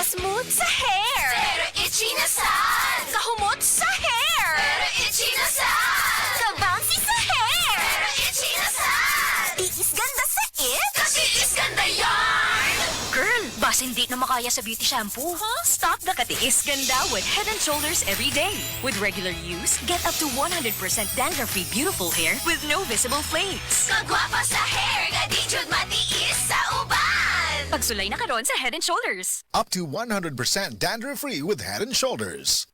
Kasmooth sa hair. Pero itchy na sad. Kahumot sa hair. Pero itchy na sad. Kabouncy sa hair. Pero itchy na sad. Tiis ganda sa it. Kasi is ganda yarn. Girl, bas hindi na makaya sa beauty shampoo. Huh? Stop the katiis ganda with Head & Shoulders every day. With regular use, get up to 100% dandruff-free beautiful hair with no visible flakes. Kagwapa sa hair. Gadi jud matiis sa uban. Pagsulay na karon sa Head & Shoulders. Up to 100% dandruff-free with Head & Shoulders.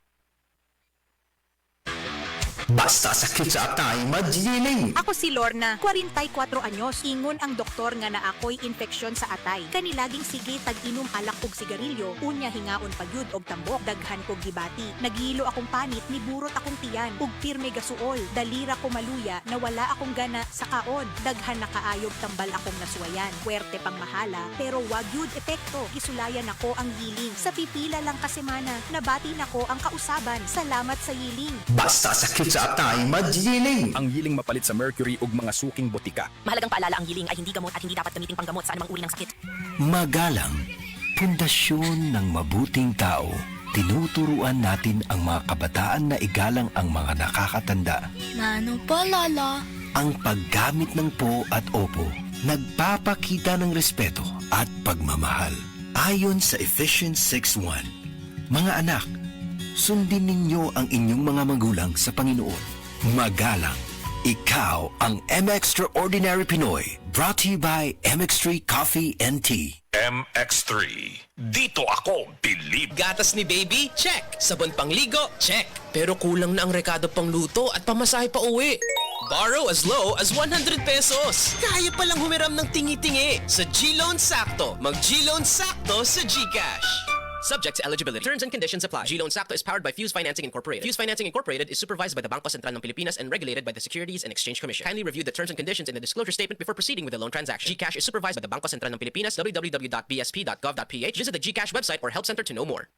Basta sakit sa atay, magyiling. Ako si Lorna, 44 anyos. Ingon ang doktor nga na ako'y infeksyon sa atay. Kanilaging sige tag-inom alak og sigarilyo, unya hingaon pagyud og tambok, daghan kog gibati. Naghilo akong panit, niburot akong tiyan, ug pirme gasuol. Dalira ko maluya, nawala akong gana sa kaon. Daghan na kaayog tambal akong nasuwayan. Puwerte pang mahala, pero wag yud epekto. Gisulayan ako ang yiling. Sa pipila lang ka semana, nabati nako ang kausaban. Salamat sa yiling. Basta sakit sa atay, magyiling. Ang yiling mapalit sa mercury ug mga suking botika. Mahalagang paalala, ang yiling ay hindi gamot at hindi dapat gamiting panggamot sa anumang uri ng sakit. Magalang, pundasyon ng mabuting tao. Tinuturuan natin ang mga kabataan na igalang ang mga nakakatanda. Nano pa, Lala? Ang paggamit ng po at opo, nagpapakita ng respeto at pagmamahal. Ayon sa Ephesians 6:1, mga anak, sundin ninyo ang inyong mga magulang sa Panginoon. Magalang, ikaw ang M-Extraordinary Pinoy. Brought to you by MX3 Coffee and Tea. MX3. Dito ako, believe. Gatas ni baby? Check. Sabon pangligo? Check. Pero kulang na ang rekado pang luto at pamasahe pa uwi. Borrow as low as 100 pesos. Kaya palang humiram ng tingi-tingi. Sa G-Loan Sakto. Mag G-Loan Sakto sa GCash. Subject to eligibility. Terms and conditions apply. G-Loan Sakto is powered by Fuse Financing Incorporated. Fuse Financing Incorporated is supervised by the Bangko Sentral ng Pilipinas and regulated by the Securities and Exchange Commission. Kindly review the terms and conditions in the disclosure statement before proceeding with the loan transaction. GCash is supervised by the Bangko Sentral ng Pilipinas. www.bsp.gov.ph. Visit the GCash website or help center to know more.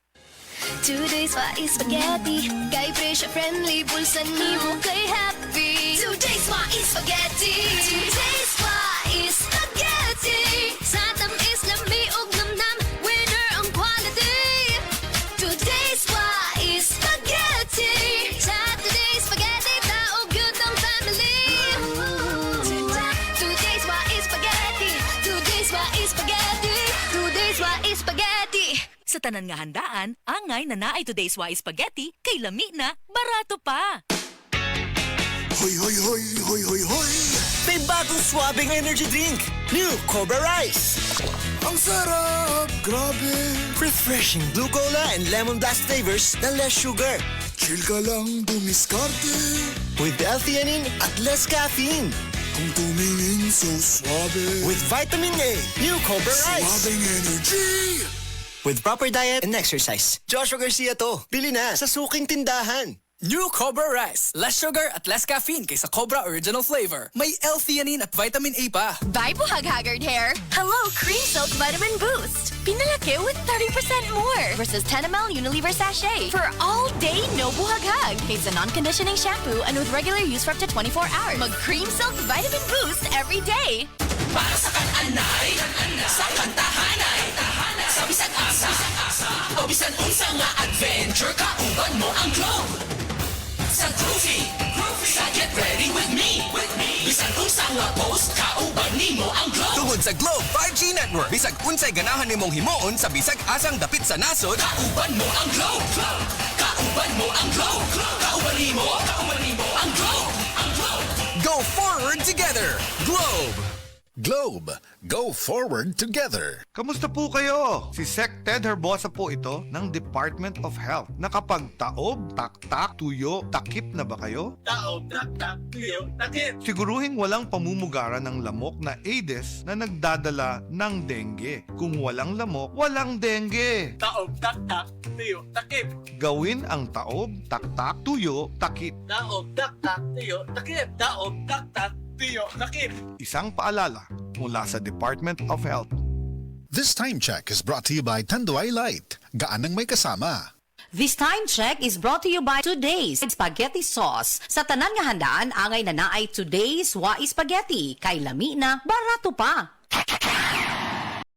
Today's is spaghetti. Kay presyo friendly, bulsa ni mo kay happy. Today's is spaghetti. Today's is spaghetti. Sa tamis lami og namnam, winner ang quality. Today's is spaghetti. Sa today's spaghetti, taog yun ang family. Today's is spaghetti. Today's is spaghetti. Today's is spaghetti. Sa tanan nga handaan, angay na naay today's wise spaghetti, kay lami na, barato pa. Hoy, hoy, hoy, hoy, hoy, hoy! May bagong swabing energy drink. New Cobra Rice. Ang sarap! Grabe! Refreshing blue cola and lemon blast flavors na less sugar. Chill ka lang, dumiskarte. With L-theanine at less caffeine. Kung tumingin so suabe. With vitamin A. New Cobra Rice. Suabing energy! With proper diet and exercise. Joshua Garcia to. Bili na sa suking tindahan. New Cobra Rice. Less sugar at less caffeine kaysa Cobra Original Flavor. May L-theanine at vitamin A pa. Bye, buhag-haggard hair. Hello, Cream Silk Vitamin Boost. Pinalaki with 30% more versus 10 ml Unilever sachet for all-day no buhag-hag. It's a non-conditioning shampoo and with regular use for up to 24 hours. Mag Cream Silk Vitamin Boost every day. Para sa kan-anay, sa kantahanay, sa bisag asa, o bisan unsa nga adventure, kauban mo ang globe. Sa Groovy, sa Get Ready With Me, bisan unsa nga post, kauban nimo ang globe. Tungod sa Globe 5G Network, bisag unsay ganahan nimong himuon sa bisag asang dapit sa nasod, Kauban mo ang globe, kauban mo ang globe, kauban nimo ang globe, go forward together. Globe. Globe, go forward together. Kamusta po kayo? Si Sec Ted Herbosa po ito ng Department of Health. Nakapagtaob, taktak, tuyo, takip na ba kayo? taob, tak, tuyo, takip. Siguruhing walang pamumugaran ng lamok na Aedes na nagdadala ng dengue. Kung walang lamok, walang dengue. Taob, tak, tuyo, takip. Gawin ang taob, taktak, tuyo, takip. Taob, tak, tuyo, takip. Taob, tak, tuyo, takip. Isang paalala mula sa Department of Health. This time check is brought to you by Tanduay Light. Gaan ng may kasama. This time check is brought to you by Today's Spaghetti Sauce. Sa tanan nga handaan, angay na naay Today's Wais Spaghetti. Kay lami na, barato pa.